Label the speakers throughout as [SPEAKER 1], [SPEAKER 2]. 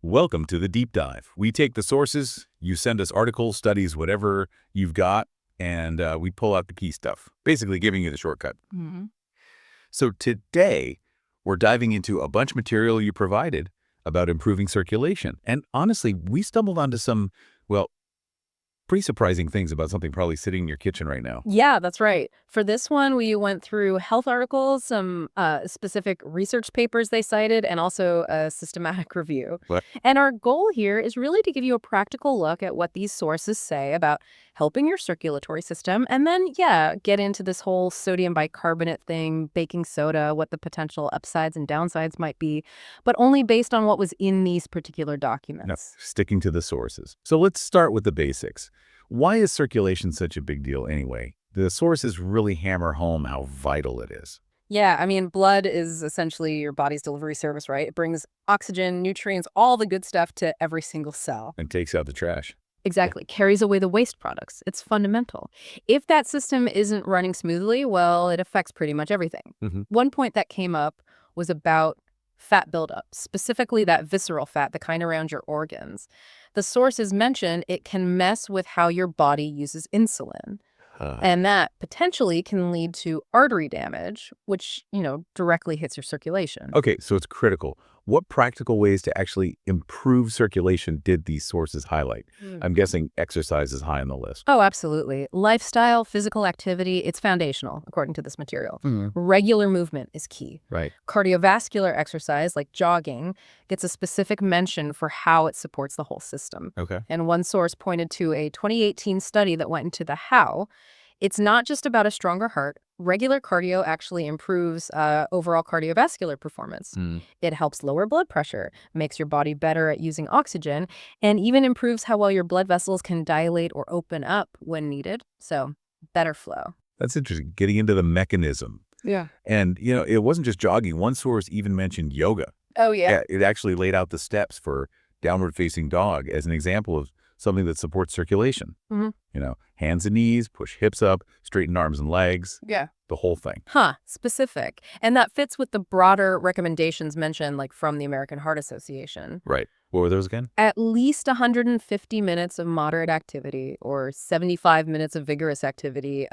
[SPEAKER 1] Welcome to the deep dive. We take the sources, you send us articles, studies, whatever you've got, and we pull out the key stuff, basically giving you the shortcut.
[SPEAKER 2] Mm-hmm.
[SPEAKER 1] So today, we're diving into a bunch of material you provided about improving circulation. And honestly, we stumbled onto some, well, pretty surprising things about something probably sitting in your kitchen right now.
[SPEAKER 2] Yeah, that's right. For this one, we went through health articles, some specific research papers they cited, and also a systematic review.
[SPEAKER 1] What?
[SPEAKER 2] And our goal here is really to give you a practical look at what these sources say about helping your circulatory system, and then, yeah, get into this whole sodium bicarbonate thing, baking soda, what the potential upsides and downsides might be, but only based on what was in these particular
[SPEAKER 1] No,
[SPEAKER 2] documents.
[SPEAKER 1] sticking to the sources. So let's start with the basics. Why is circulation such a big deal anyway? The sources really hammer home how vital it is.
[SPEAKER 2] Yeah, I mean, blood is essentially your body's delivery service, right? It brings oxygen, nutrients, all the good stuff to every single cell.
[SPEAKER 1] And takes out the trash.
[SPEAKER 2] Exactly. Carries away the waste products. It's fundamental. If that system isn't running smoothly, well, it affects pretty much everything.
[SPEAKER 1] Mhm.
[SPEAKER 2] One point that came up was about fat buildup, specifically that visceral fat, the kind around your organs. The sources mention it can mess with how your body uses insulin. And that potentially can lead to artery damage, which, directly hits your circulation.
[SPEAKER 1] Okay, so it's critical. What practical ways to actually improve circulation did these sources highlight?
[SPEAKER 2] Mm.
[SPEAKER 1] I'm guessing exercise is high on the list.
[SPEAKER 2] Oh, absolutely. Lifestyle, physical activity, it's foundational, according to this material.
[SPEAKER 1] Mhm.
[SPEAKER 2] Regular movement is key.
[SPEAKER 1] Right.
[SPEAKER 2] Cardiovascular exercise, like jogging, gets a specific mention for how it supports the whole system.
[SPEAKER 1] Okay.
[SPEAKER 2] And one source pointed to a 2018 study that went into the how. It's not just about a stronger heart. Regular cardio actually improves overall cardiovascular performance.
[SPEAKER 1] Mm.
[SPEAKER 2] It helps lower blood pressure, makes your body better at using oxygen, and even improves how well your blood vessels can dilate or open up when needed. So, better flow.
[SPEAKER 1] That's interesting, getting into the mechanism.
[SPEAKER 2] Yeah.
[SPEAKER 1] And, it wasn't just jogging. One source even mentioned yoga.
[SPEAKER 2] Oh, yeah.
[SPEAKER 1] Yeah, it actually laid out the steps for downward-facing dog as an example of something that supports circulation.
[SPEAKER 2] Mhm.
[SPEAKER 1] Hands and knees, push hips up, straighten arms and legs,
[SPEAKER 2] Yeah.
[SPEAKER 1] the whole thing.
[SPEAKER 2] Huh, specific. And that fits with the broader recommendations mentioned, like from the American Heart Association.
[SPEAKER 1] Right. What were those again?
[SPEAKER 2] At least 150 minutes of moderate activity or 75 minutes of vigorous activity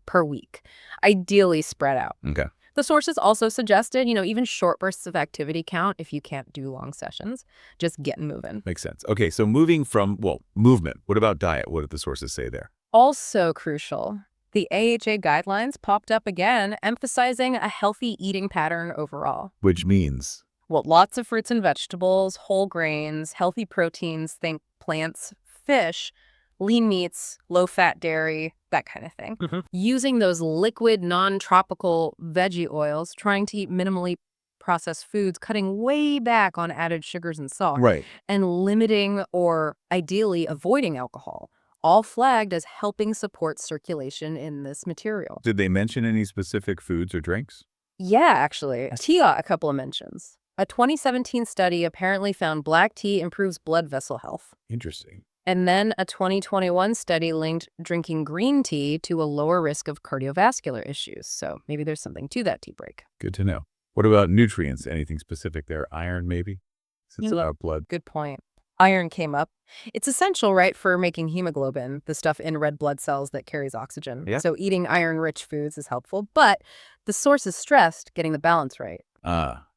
[SPEAKER 2] per week, ideally spread out.
[SPEAKER 1] Okay.
[SPEAKER 2] The sources also suggested, even short bursts of activity count if you can't do long sessions. Just getting moving.
[SPEAKER 1] Makes sense. Okay, so moving from, movement. What about diet? What did the sources say there?
[SPEAKER 2] Also crucial, the AHA guidelines popped up again, emphasizing a healthy eating pattern overall.
[SPEAKER 1] Which means?
[SPEAKER 2] Well, lots of fruits and vegetables, whole grains, healthy proteins, think plants, fish, lean meats, low-fat dairy, that kind of thing.
[SPEAKER 1] Mhm.
[SPEAKER 2] Using those liquid, non-tropical veggie oils, trying to eat minimally processed foods, cutting way back on added sugars and salt,
[SPEAKER 1] Right.
[SPEAKER 2] and limiting or ideally avoiding alcohol, all flagged as helping support circulation in this material.
[SPEAKER 1] Did they mention any specific foods or drinks?
[SPEAKER 2] Yeah, actually. Tea got a couple of mentions. A 2017 study apparently found black tea improves blood vessel health.
[SPEAKER 1] Interesting.
[SPEAKER 2] And then a 2021 study linked drinking green tea to a lower risk of cardiovascular issues. So maybe there's something to that tea break.
[SPEAKER 1] Good to know. What about nutrients? Anything specific there? Iron, maybe? Since it's about blood.
[SPEAKER 2] Good point. Iron came up. It's essential, right, for making hemoglobin, the stuff in red blood cells that carries oxygen.
[SPEAKER 1] Yeah.
[SPEAKER 2] So eating iron-rich foods is helpful, but the source is stressed getting the balance right.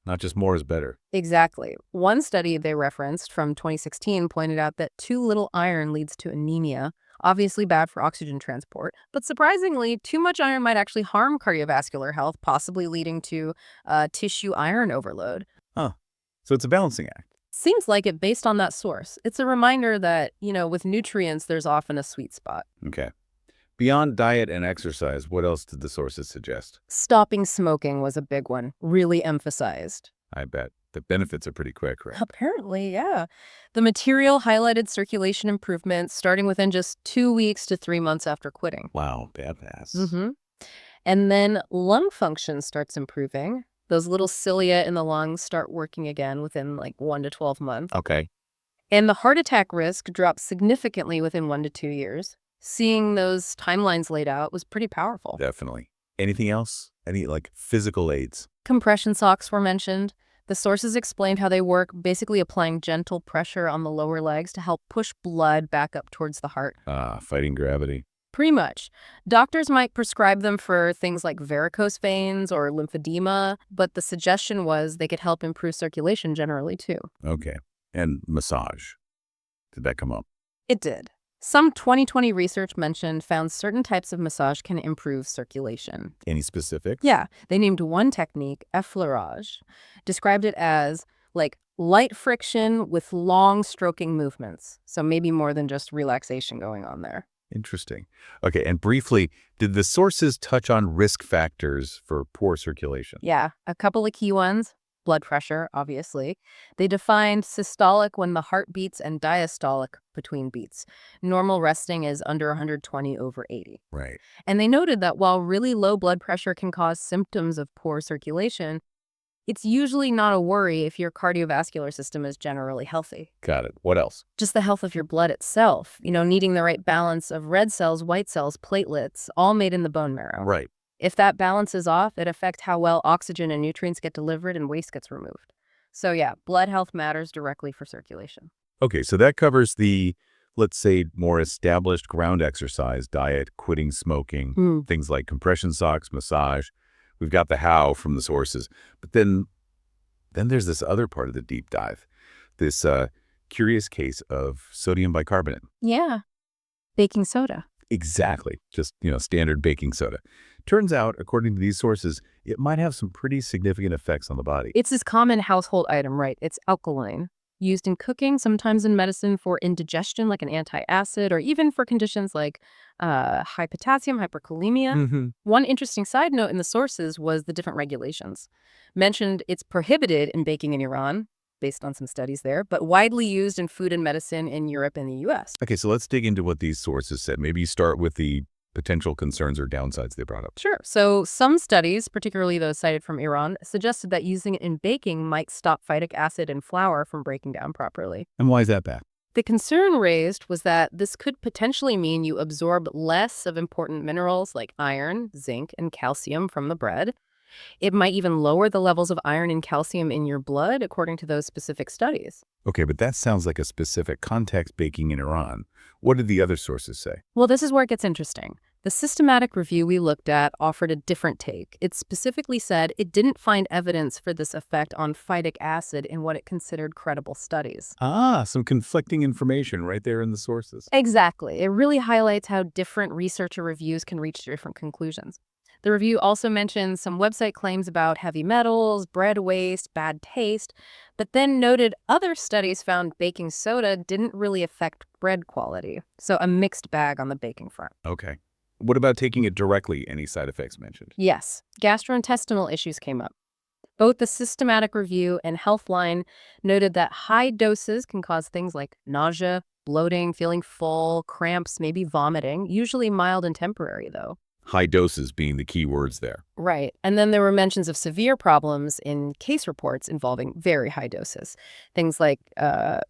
[SPEAKER 1] Not just more is better.
[SPEAKER 2] Exactly. One study they referenced from 2016 pointed out that too little iron leads to anemia, obviously bad for oxygen transport. But surprisingly, too much iron might actually harm cardiovascular health, possibly leading to tissue iron overload.
[SPEAKER 1] So it's a balancing act.
[SPEAKER 2] Seems like it based on that source. It's a reminder that, with nutrients, there's often a sweet spot.
[SPEAKER 1] Okay. Beyond diet and exercise, what else did the sources suggest?
[SPEAKER 2] Stopping smoking was a big one, really emphasized.
[SPEAKER 1] I bet. The benefits are pretty quick, right?
[SPEAKER 2] Apparently, yeah. The material highlighted circulation improvements starting within just 2 weeks to 3 months after quitting.
[SPEAKER 1] Wow, badass.
[SPEAKER 2] Mm-hmm. And then lung function starts improving. Those little cilia in the lungs start working again within 1 to 12 months.
[SPEAKER 1] Okay.
[SPEAKER 2] And the heart attack risk drops significantly within 1 to 2 years. Seeing those timelines laid out was pretty powerful.
[SPEAKER 1] Definitely. Anything else? Any physical aids?
[SPEAKER 2] Compression socks were mentioned. The sources explained how they work, basically applying gentle pressure on the lower legs to help push blood back up towards the heart.
[SPEAKER 1] Fighting gravity.
[SPEAKER 2] Pretty much. Doctors might prescribe them for things like varicose veins or lymphedema, but the suggestion was they could help improve circulation generally, too.
[SPEAKER 1] Okay. And massage. Did that come up?
[SPEAKER 2] It did. Some 2020 research found certain types of massage can improve circulation.
[SPEAKER 1] Any specifics?
[SPEAKER 2] Yeah, they named one technique, effleurage, described it as like light friction with long stroking movements. So maybe more than just relaxation going on there.
[SPEAKER 1] Interesting. Okay, and briefly, did the sources touch on risk factors for poor circulation?
[SPEAKER 2] Yeah, a couple of key ones. Blood pressure, obviously. They defined systolic when the heart beats and diastolic between beats. Normal resting is under 120/80.
[SPEAKER 1] Right.
[SPEAKER 2] And they noted that while really low blood pressure can cause symptoms of poor circulation, it's usually not a worry if your cardiovascular system is generally healthy.
[SPEAKER 1] Got it. What else?
[SPEAKER 2] Just the health of your blood itself, needing the right balance of red cells, white cells, platelets, all made in the bone marrow.
[SPEAKER 1] Right.
[SPEAKER 2] If that balance is off, it affects how well oxygen and nutrients get delivered and waste gets removed. So yeah, blood health matters directly for circulation.
[SPEAKER 1] Okay, so that covers the, let's say, more established ground exercise, diet, quitting smoking, things like compression socks, massage. We've got the how from the sources. But then there's this other part of the deep dive, this curious case of sodium bicarbonate.
[SPEAKER 2] Yeah, baking soda.
[SPEAKER 1] Exactly. Just, standard baking soda. Turns out, according to these sources, it might have some pretty significant effects on the body.
[SPEAKER 2] It's this common household item, right? It's alkaline, used in cooking, sometimes in medicine for indigestion, like an antacid, or even for conditions like high potassium, hyperkalemia. One interesting side note in the sources was the different regulations. Mentioned it's prohibited in baking in Iran, based on some studies there, but widely used in food and medicine in Europe and the U.S.
[SPEAKER 1] Okay, so let's dig into what these sources said. Maybe you start with the potential concerns or downsides they brought up.
[SPEAKER 2] Sure. So some studies, particularly those cited from Iran, suggested that using it in baking might stop phytic acid in flour from breaking down properly.
[SPEAKER 1] And why is that bad?
[SPEAKER 2] The concern raised was that this could potentially mean you absorb less of important minerals like iron, zinc, and calcium from the bread. It might even lower the levels of iron and calcium in your blood, according to those specific studies.
[SPEAKER 1] Okay, but that sounds like a specific context baking in Iran. What did the other sources say?
[SPEAKER 2] Well, this is where it gets interesting. The systematic review we looked at offered a different take. It specifically said it didn't find evidence for this effect on phytic acid in what it considered credible studies.
[SPEAKER 1] Some conflicting information right there in the sources.
[SPEAKER 2] Exactly. It really highlights how different researcher reviews can reach different conclusions. The review also mentions some website claims about heavy metals, bread waste, bad taste, but then noted other studies found baking soda didn't really affect bread quality. So a mixed bag on the baking front.
[SPEAKER 1] Okay. What about taking it directly? Any side effects mentioned?
[SPEAKER 2] Yes, gastrointestinal issues came up. Both the systematic review and Healthline noted that high doses can cause things like nausea, bloating, feeling full, cramps, maybe vomiting, usually mild and temporary, though.
[SPEAKER 1] High doses being the key words there.
[SPEAKER 2] Right. And then there were mentions of severe problems in case reports involving very high doses. Things like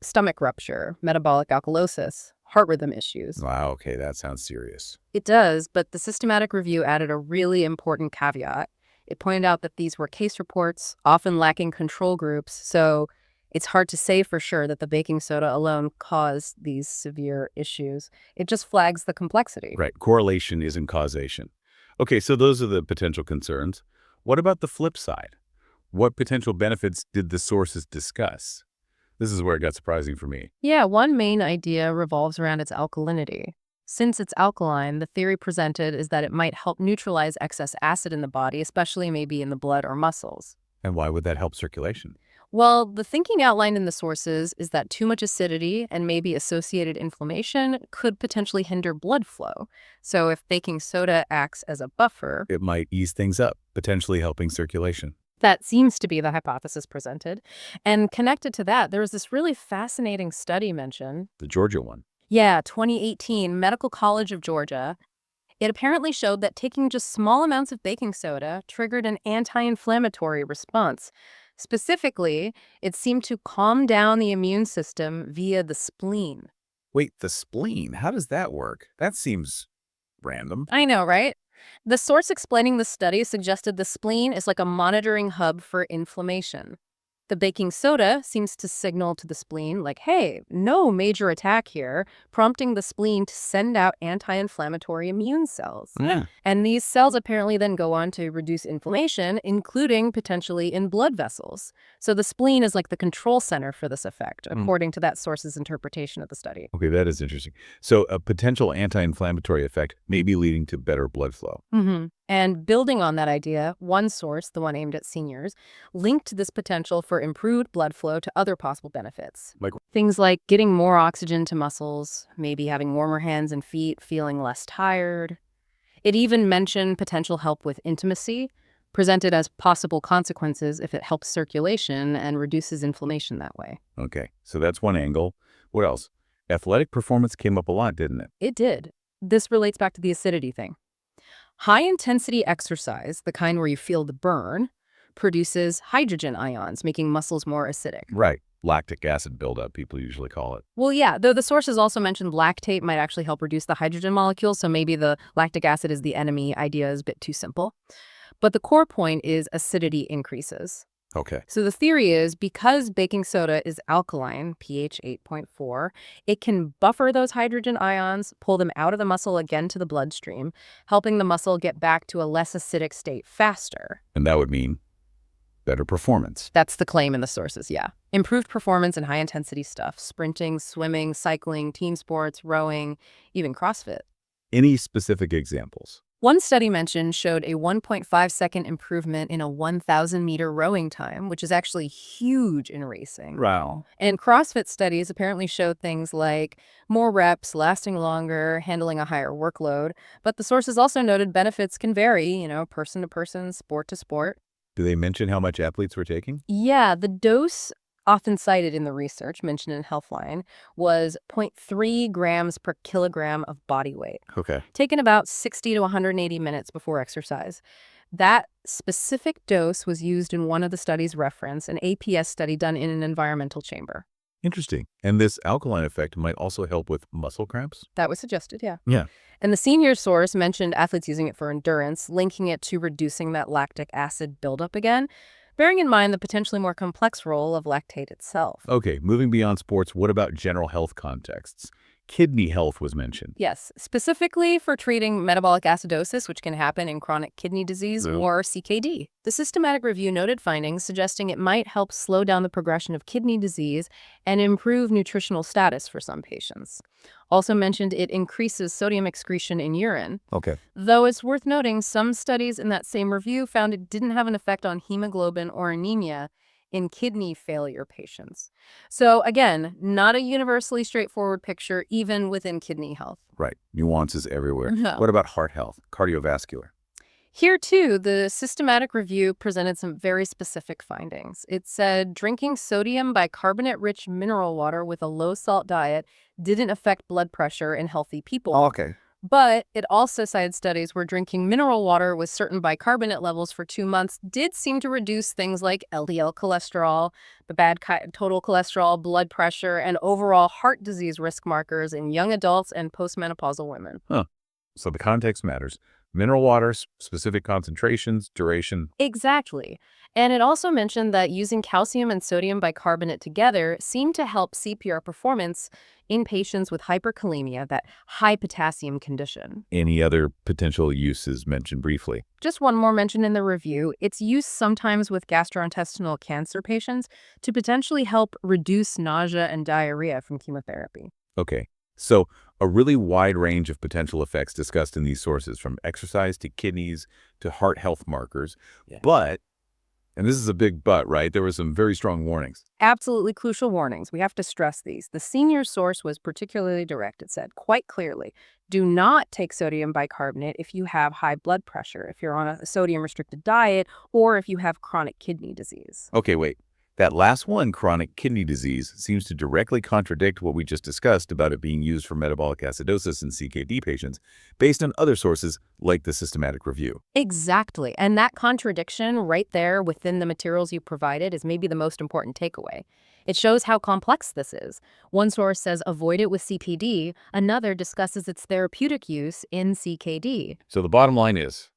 [SPEAKER 2] stomach rupture, metabolic alkalosis, heart rhythm issues.
[SPEAKER 1] Wow, okay, that sounds serious.
[SPEAKER 2] It does, but the systematic review added a really important caveat. It pointed out that these were case reports, often lacking control groups, so it's hard to say for sure that the baking soda alone caused these severe issues. It just flags the complexity.
[SPEAKER 1] Right, correlation isn't causation. Okay, so those are the potential concerns. What about the flip side? What potential benefits did the sources discuss? This is where it got surprising for me.
[SPEAKER 2] Yeah, one main idea revolves around its alkalinity. Since it's alkaline, the theory presented is that it might help neutralize excess acid in the body, especially maybe in the blood or muscles.
[SPEAKER 1] And why would that help circulation?
[SPEAKER 2] Well, the thinking outlined in the sources is that too much acidity and maybe associated inflammation could potentially hinder blood flow. So if baking soda acts as a buffer,
[SPEAKER 1] It might ease things up, potentially helping circulation.
[SPEAKER 2] that seems to be the hypothesis presented. And connected to that, there was this really fascinating study mentioned.
[SPEAKER 1] The Georgia one.
[SPEAKER 2] Yeah, 2018, Medical College of Georgia. It apparently showed that taking just small amounts of baking soda triggered an anti-inflammatory response. Specifically, it seemed to calm down the immune system via the spleen.
[SPEAKER 1] Wait, the spleen? How does that work? That seems random.
[SPEAKER 2] I know, right? The source explaining the study suggested the spleen is like a monitoring hub for inflammation. The baking soda seems to signal to the spleen, like, hey, no major attack here, prompting the spleen to send out anti-inflammatory immune cells.
[SPEAKER 1] Yeah.
[SPEAKER 2] And these cells apparently then go on to reduce inflammation, including potentially in blood vessels. So the spleen is like the control center for this effect, according to that source's interpretation of the study.
[SPEAKER 1] Okay, that is interesting. So a potential anti-inflammatory effect may be leading to better blood flow.
[SPEAKER 2] And building on that idea, one source, the one aimed at seniors, linked this potential for improved blood flow to other possible benefits.
[SPEAKER 1] Like?
[SPEAKER 2] Things like getting more oxygen to muscles, maybe having warmer hands and feet, feeling less tired. It even mentioned potential help with intimacy, presented as possible consequences if it helps circulation and reduces inflammation that way.
[SPEAKER 1] Okay, so that's one angle. What else? Athletic performance came up a lot, didn't it?
[SPEAKER 2] It did. This relates back to the acidity thing. High-intensity exercise, the kind where you feel the burn, produces hydrogen ions, making muscles more acidic.
[SPEAKER 1] Right. Lactic acid buildup, people usually call it.
[SPEAKER 2] Well, yeah, though the sources also mentioned lactate might actually help reduce the hydrogen molecules, so maybe the lactic acid is the enemy idea is a bit too simple. But the core point is acidity increases.
[SPEAKER 1] Okay.
[SPEAKER 2] So the theory is because baking soda is alkaline, pH 8.4, it can buffer those hydrogen ions, pull them out of the muscle again to the bloodstream, helping the muscle get back to a less acidic state faster.
[SPEAKER 1] And that would mean better performance.
[SPEAKER 2] That's the claim in the sources, yeah. Improved performance in high-intensity stuff, sprinting, swimming, cycling, team sports, rowing, even CrossFit.
[SPEAKER 1] Any specific examples?
[SPEAKER 2] One study mentioned showed a 1.5-second improvement in a 1,000-meter rowing time, which is actually huge in racing.
[SPEAKER 1] Wow.
[SPEAKER 2] And CrossFit studies apparently showed things like more reps, lasting longer, handling a higher workload. But the sources also noted benefits can vary, person to person, sport to sport.
[SPEAKER 1] Do they mention how much athletes were taking?
[SPEAKER 2] Yeah, the dose often cited in the research mentioned in Healthline was 0.3 grams per kilogram of body weight,
[SPEAKER 1] Okay.
[SPEAKER 2] taken about 60 to 180 minutes before exercise. That specific dose was used in one of the studies referenced, an APS study done in an environmental chamber.
[SPEAKER 1] Interesting. And this alkaline effect might also help with muscle cramps?
[SPEAKER 2] That was suggested, yeah.
[SPEAKER 1] Yeah.
[SPEAKER 2] And the senior source mentioned athletes using it for endurance, linking it to reducing that lactic acid buildup again, bearing in mind the potentially more complex role of lactate itself.
[SPEAKER 1] Okay, moving beyond sports, what about general health contexts? Kidney health was mentioned.
[SPEAKER 2] Yes, specifically for treating metabolic acidosis, which can happen in chronic kidney disease or CKD. The systematic review noted findings suggesting it might help slow down the progression of kidney disease and improve nutritional status for some patients. Also mentioned it increases sodium excretion in urine.
[SPEAKER 1] Okay.
[SPEAKER 2] Though it's worth noting, some studies in that same review found it didn't have an effect on hemoglobin or anemia in kidney failure patients. So again, not a universally straightforward picture, even within kidney health.
[SPEAKER 1] Right. Nuances everywhere.
[SPEAKER 2] No.
[SPEAKER 1] What about heart health, cardiovascular?
[SPEAKER 2] Here, too, the systematic review presented some very specific findings. It said drinking sodium bicarbonate-rich mineral water with a low-salt diet didn't affect blood pressure in healthy people.
[SPEAKER 1] Okay.
[SPEAKER 2] But it also cited studies where drinking mineral water with certain bicarbonate levels for 2 months did seem to reduce things like LDL cholesterol, the bad total cholesterol, blood pressure, and overall heart disease risk markers in young adults and postmenopausal women.
[SPEAKER 1] So the context matters. Mineral waters, specific concentrations, duration.
[SPEAKER 2] Exactly. And it also mentioned that using calcium and sodium bicarbonate together seemed to help CPR performance in patients with hyperkalemia, that high potassium condition.
[SPEAKER 1] Any other potential uses mentioned briefly?
[SPEAKER 2] Just one more mention in the review. It's used sometimes with gastrointestinal cancer patients to potentially help reduce nausea and diarrhea from chemotherapy.
[SPEAKER 1] Okay. So a really wide range of potential effects discussed in these sources, from exercise to kidneys to heart health markers.
[SPEAKER 2] Yeah.
[SPEAKER 1] But, and this is a big but, right? There were some very strong warnings.
[SPEAKER 2] Absolutely crucial warnings. We have to stress these. The senior source was particularly direct. It said quite clearly, do not take sodium bicarbonate if you have high blood pressure, if you're on a sodium-restricted diet, or if you have chronic kidney disease.
[SPEAKER 1] Okay, wait. That last one, chronic kidney disease, seems to directly contradict what we just discussed about it being used for metabolic acidosis in CKD patients, based on other sources like the systematic review.
[SPEAKER 2] Exactly. And that contradiction right there within the materials you provided is maybe the most important takeaway. It shows how complex this is. One source says avoid it with CPD, another discusses its therapeutic use in CKD.
[SPEAKER 1] So the bottom line is,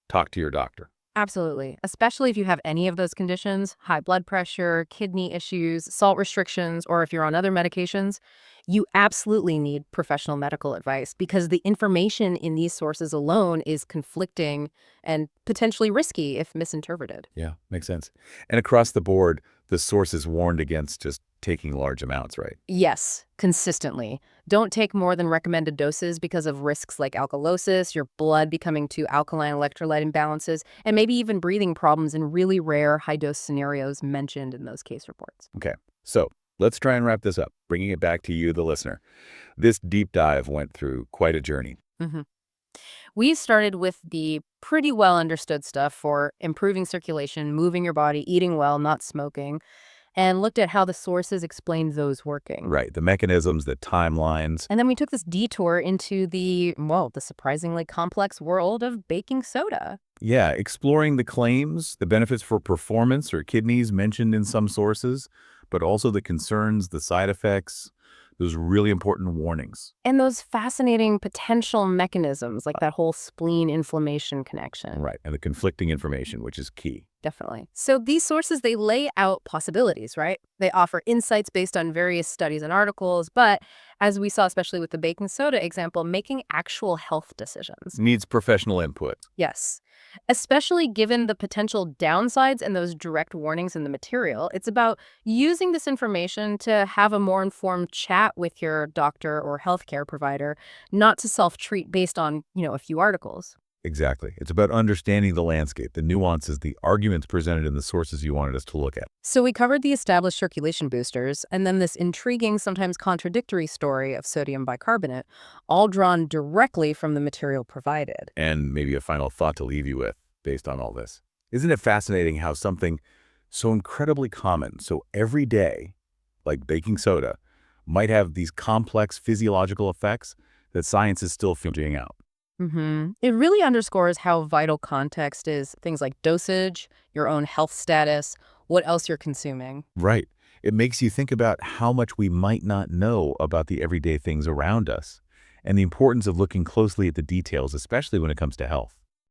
[SPEAKER 1] talk to your doctor.
[SPEAKER 2] Absolutely. Especially if you have any of those conditions, high blood pressure, kidney issues, salt restrictions, or if you're on other medications, you absolutely need professional medical advice because the information in these sources alone is conflicting and potentially risky if misinterpreted.
[SPEAKER 1] Yeah, makes sense. And across the board, the sources warned against just taking large amounts, right?
[SPEAKER 2] Yes, consistently. Don't take more than recommended doses because of risks like alkalosis, your blood becoming too alkaline, electrolyte imbalances, and maybe even breathing problems in really rare high-dose scenarios mentioned in those case reports.
[SPEAKER 1] Okay, so let's try and wrap this up, bringing it back to you, the listener. This deep dive went through quite a journey.
[SPEAKER 2] Mhm. We started with the pretty well understood stuff for improving circulation, moving your body, eating well, not smoking, and looked at how the sources explained those working.
[SPEAKER 1] Right, the mechanisms, the timelines.
[SPEAKER 2] And then we took this detour into the surprisingly complex world of baking soda.
[SPEAKER 1] Yeah, exploring the claims, the benefits for performance or kidneys mentioned in some sources, but also the concerns, the side effects, those really important warnings.
[SPEAKER 2] And those fascinating potential mechanisms, like that whole spleen inflammation connection.
[SPEAKER 1] Right, and the conflicting information, which is key.
[SPEAKER 2] Definitely. So these sources, they lay out possibilities, right? They offer insights based on various studies and articles, but as we saw, especially with the baking soda example, making actual health decisions.
[SPEAKER 1] Needs professional input.
[SPEAKER 2] Yes. Especially given the potential downsides and those direct warnings in the material, it's about using this information to have a more informed chat with your doctor or healthcare provider, not to self-treat based on, a few articles.
[SPEAKER 1] Exactly. It's about understanding the landscape, the nuances, the arguments presented in the sources you wanted us to look at.
[SPEAKER 2] So we covered the established circulation boosters, and then this intriguing, sometimes contradictory story of sodium bicarbonate, all drawn directly from the material provided.
[SPEAKER 1] And maybe a final thought to leave you with based on all this. Isn't it fascinating how something so incredibly common, so everyday, like baking soda, might have these complex physiological effects that science is still figuring out?
[SPEAKER 2] It really underscores how vital context is, things like dosage, your own health status, what else you're consuming.
[SPEAKER 1] Right. It makes you think about how much we might not know about the everyday things around us and the importance of looking closely at the details, especially when it comes to health.